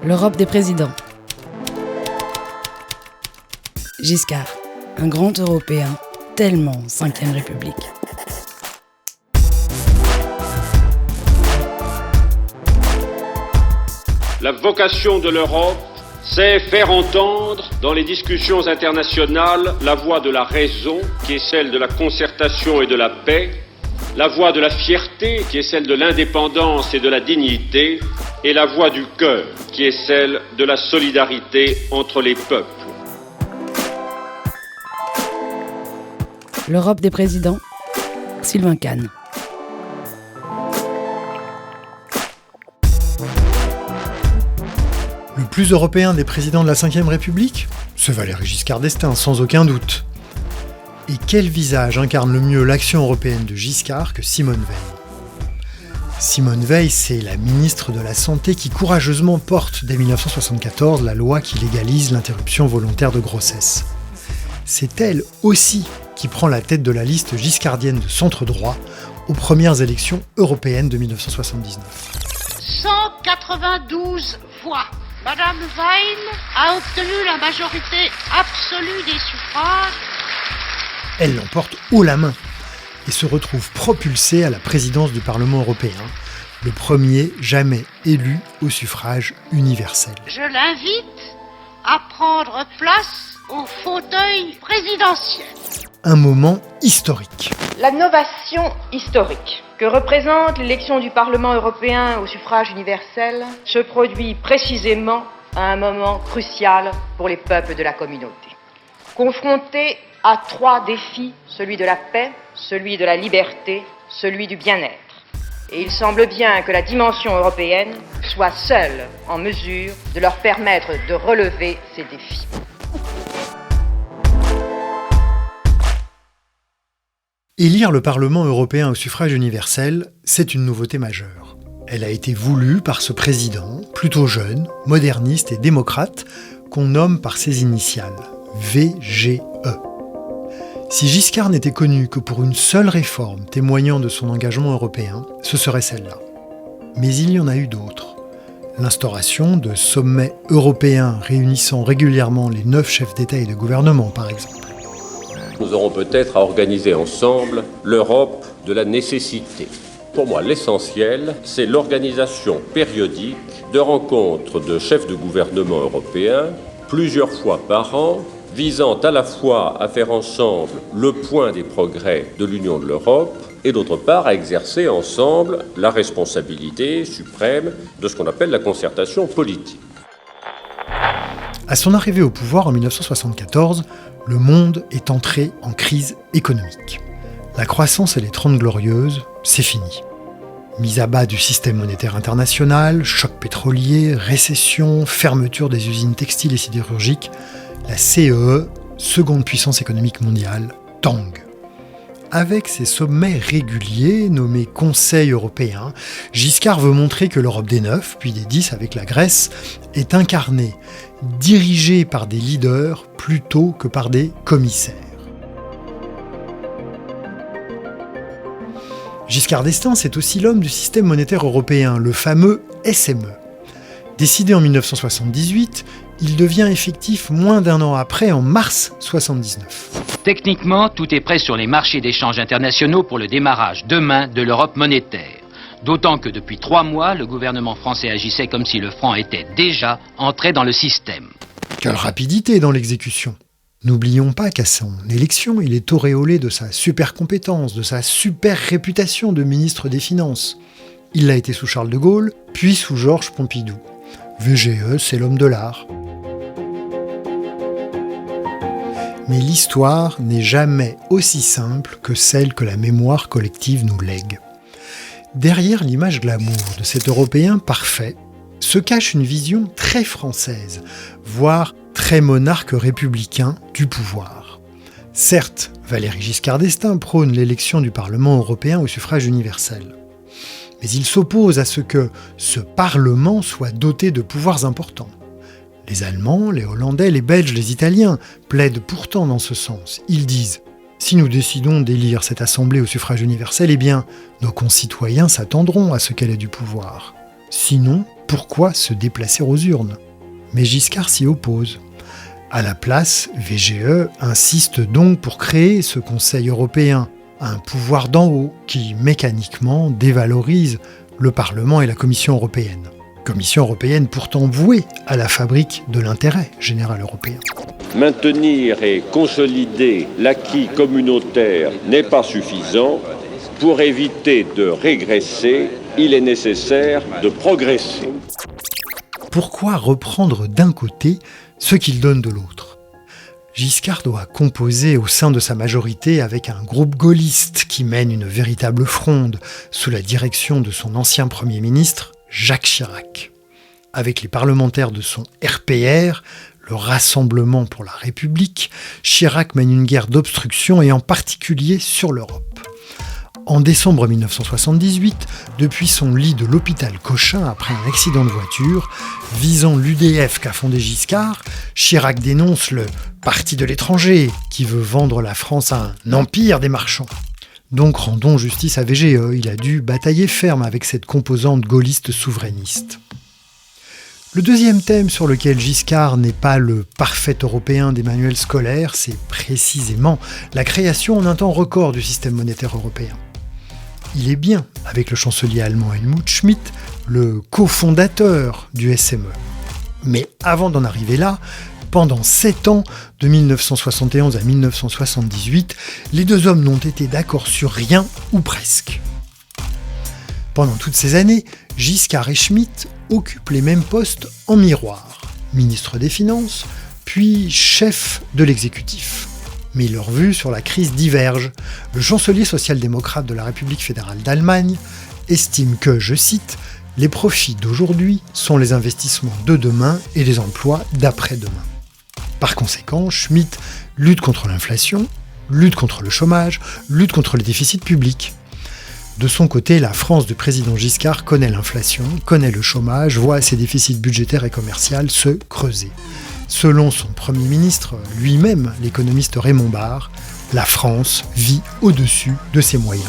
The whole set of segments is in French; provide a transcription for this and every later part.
L'Europe des présidents. Giscard, un grand Européen, tellement 5e République. La vocation de l'Europe, c'est faire entendre dans les discussions internationales la voix de la raison, qui est celle de la concertation et de la paix, la voix de la fierté, qui est celle de l'indépendance et de la dignité, et la voix du cœur, qui est celle de la solidarité entre les peuples. L'Europe des présidents, Sylvain Kahn. Le plus européen des présidents de la Ve République, c'est Valéry Giscard d'Estaing, sans aucun doute. Et quel visage incarne le mieux l'action européenne de Giscard que Simone Veil ? Simone Veil, c'est la ministre de la Santé qui courageusement porte dès 1974 la loi qui légalise l'interruption volontaire de grossesse. C'est elle aussi qui prend la tête de la liste giscardienne de centre-droit aux premières élections européennes de 1979. 192 voix. Madame Veil a obtenu la majorité absolue des suffrages. Elle l'emporte haut la main et se retrouve propulsée à la présidence du Parlement européen, le premier jamais élu au suffrage universel. Je l'invite à prendre place au fauteuil présidentiel. Un moment historique. La novation historique que représente l'élection du Parlement européen au suffrage universel se produit précisément à un moment crucial pour les peuples de la communauté. Confrontés à 3 défis, celui de la paix, celui de la liberté, celui du bien-être. Et il semble bien que la dimension européenne soit seule en mesure de leur permettre de relever ces défis. Élire le Parlement européen au suffrage universel, c'est une nouveauté majeure. Elle a été voulue par ce président, plutôt jeune, moderniste et démocrate, qu'on nomme par ses initiales, VGE. Si Giscard n'était connu que pour une seule réforme témoignant de son engagement européen, ce serait celle-là. Mais il y en a eu d'autres. L'instauration de sommets européens réunissant régulièrement les 9 chefs d'État et de gouvernement, par exemple. Nous aurons peut-être à organiser ensemble l'Europe de la nécessité. Pour moi, l'essentiel, c'est l'organisation périodique de rencontres de chefs de gouvernement européens, plusieurs fois par an, visant à la fois à faire ensemble le point des progrès de l'Union de l'Europe et d'autre part à exercer ensemble la responsabilité suprême de ce qu'on appelle la concertation politique. À son arrivée au pouvoir en 1974, le monde est entré en crise économique. La croissance et les 30 glorieuses, c'est fini. Mise à bas du système monétaire international, choc pétrolier, récession, fermeture des usines textiles et sidérurgiques, la CEE, seconde puissance économique mondiale, tangue. Avec ses sommets réguliers, nommés Conseil européen, Giscard veut montrer que l'Europe des 9, puis des 10 avec la Grèce, est incarnée, dirigée par des leaders plutôt que par des commissaires. Giscard d'Estaing, c'est aussi l'homme du système monétaire européen, le fameux SME. Décidé en 1978, il devient effectif moins d'1 an après, en mars 1979. Techniquement, tout est prêt sur les marchés d'échange internationaux pour le démarrage demain de l'Europe monétaire. D'autant que depuis 3 mois, le gouvernement français agissait comme si le franc était déjà entré dans le système. Quelle rapidité dans l'exécution! N'oublions pas qu'à son élection, il est auréolé de sa super compétence, de sa super réputation de ministre des Finances. Il l'a été sous Charles de Gaulle, puis sous Georges Pompidou. VGE, c'est l'homme de l'art. Mais l'histoire n'est jamais aussi simple que celle que la mémoire collective nous lègue. Derrière l'image glamour de cet Européen parfait se cache une vision très française, voire très monarque républicain du pouvoir. Certes, Valéry Giscard d'Estaing prône l'élection du Parlement européen au suffrage universel. Mais il s'oppose à ce que ce Parlement soit doté de pouvoirs importants. Les Allemands, les Hollandais, les Belges, les Italiens plaident pourtant dans ce sens. Ils disent « Si nous décidons d'élire cette assemblée au suffrage universel, eh bien, nos concitoyens s'attendront à ce qu'elle ait du pouvoir. Sinon, Pourquoi se déplacer aux urnes ? Mais Giscard s'y oppose. À la place, VGE insiste donc pour créer ce Conseil européen, un pouvoir d'en haut qui mécaniquement dévalorise le Parlement et la Commission européenne. Commission européenne pourtant vouée à la fabrique de l'intérêt général européen. Maintenir et consolider l'acquis communautaire n'est pas suffisant. Pour éviter de régresser, il est nécessaire de progresser. Pourquoi reprendre d'un côté ce qu'il donne de l'autre ? Giscard doit composer au sein de sa majorité avec un groupe gaulliste qui mène une véritable fronde sous la direction de son ancien Premier ministre, Jacques Chirac. Avec les parlementaires de son RPR, le Rassemblement pour la République, Chirac mène une guerre d'obstruction et en particulier sur l'Europe. En décembre 1978, depuis son lit de l'hôpital Cochin après un accident de voiture, visant l'UDF qu'a fondé Giscard, Chirac dénonce le « parti de l'étranger » qui veut vendre la France à un empire des marchands. Donc rendons justice à VGE, il a dû batailler ferme avec cette composante gaulliste souverainiste. Le deuxième thème sur lequel Giscard n'est pas le parfait européen des manuels scolaires, c'est précisément la création en un temps record du système monétaire européen. Il est bien, avec le chancelier allemand Helmut Schmidt, le cofondateur du SME. Mais avant d'en arriver là, pendant 7 ans, de 1971 à 1978, les deux hommes n'ont été d'accord sur rien ou presque. Pendant toutes ces années, Giscard et Schmidt occupent les mêmes postes en miroir, ministre des Finances, puis chef de l'exécutif. Mais leurs vues sur la crise divergent. Le chancelier social-démocrate de la République fédérale d'Allemagne estime que, je cite, « les profits d'aujourd'hui sont les investissements de demain et les emplois d'après-demain ». Par conséquent, Schmidt lutte contre l'inflation, lutte contre le chômage, lutte contre les déficits publics. De son côté, la France du président Giscard connaît l'inflation, connaît le chômage, voit ses déficits budgétaires et commerciaux se creuser. Selon son Premier ministre, lui-même, l'économiste Raymond Barre, la France vit au-dessus de ses moyens.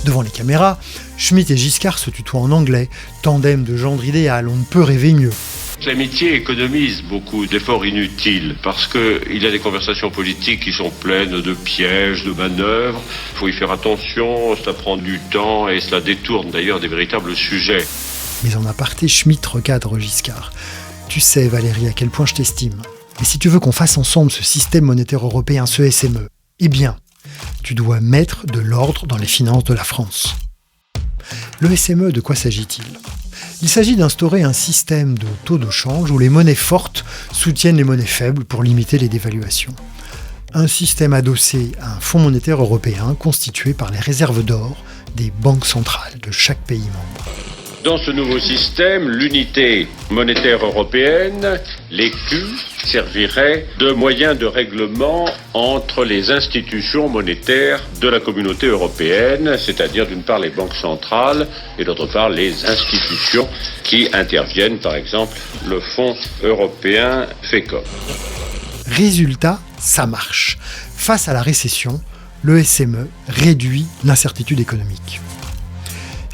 Devant les caméras, Schmidt et Giscard se tutoient en anglais, tandem de gendre idéal, on ne peut rêver mieux. L'amitié économise beaucoup d'efforts inutiles parce qu'il y a des conversations politiques qui sont pleines de pièges, de manœuvres. Il faut y faire attention, cela prend du temps et cela détourne d'ailleurs des véritables sujets. Mais en aparté, Schmidt recadre Giscard. Tu sais, Valérie, à quel point je t'estime. Mais si tu veux qu'on fasse ensemble ce système monétaire européen, ce SME, eh bien, tu dois mettre de l'ordre dans les finances de la France. Le SME, de quoi s'agit-il ? Il s'agit d'instaurer un système de taux de change où les monnaies fortes soutiennent les monnaies faibles pour limiter les dévaluations. Un système adossé à un fonds monétaire européen constitué par les réserves d'or des banques centrales de chaque pays membre. Dans ce nouveau système, l'unité monétaire européenne, l'écu, servirait de moyen de règlement entre les institutions monétaires de la communauté européenne, c'est-à-dire d'une part les banques centrales et d'autre part les institutions qui interviennent, par exemple le Fonds européen FECOM. Résultat, ça marche. Face à la récession, le SME réduit l'incertitude économique.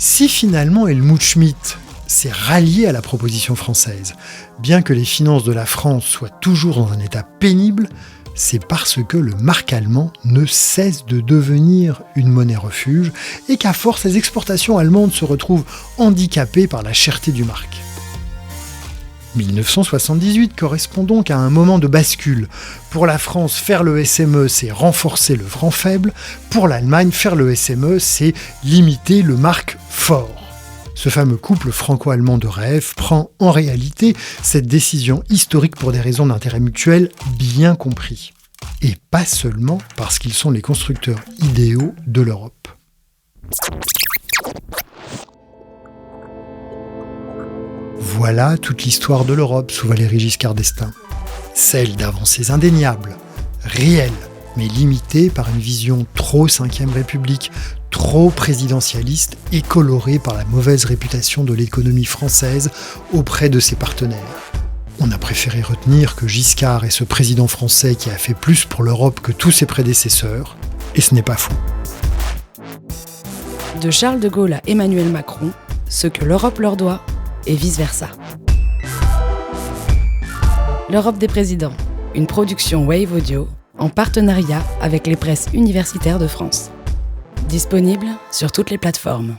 Si finalement Helmut Schmidt s'est rallié à la proposition française, bien que les finances de la France soient toujours dans un état pénible, c'est parce que le mark allemand ne cesse de devenir une monnaie refuge et qu'à force, les exportations allemandes se retrouvent handicapées par la cherté du mark. 1978 correspond donc à un moment de bascule. Pour la France, faire le SME, c'est renforcer le franc faible. Pour l'Allemagne, faire le SME, c'est limiter le mark fort. Ce fameux couple franco-allemand de rêve prend en réalité cette décision historique pour des raisons d'intérêt mutuel bien compris. Et pas seulement parce qu'ils sont les constructeurs idéaux de l'Europe. Voilà toute l'histoire de l'Europe sous Valéry Giscard d'Estaing. Celle d'avancées indéniables, réelles, mais limitées par une vision trop 5e République, trop présidentialiste et colorée par la mauvaise réputation de l'économie française auprès de ses partenaires. On a préféré retenir que Giscard est ce président français qui a fait plus pour l'Europe que tous ses prédécesseurs, et ce n'est pas faux. De Charles de Gaulle à Emmanuel Macron, ce que l'Europe leur doit et vice-versa. L'Europe des présidents, une production Wave Audio en partenariat avec les presses universitaires de France. Disponible sur toutes les plateformes.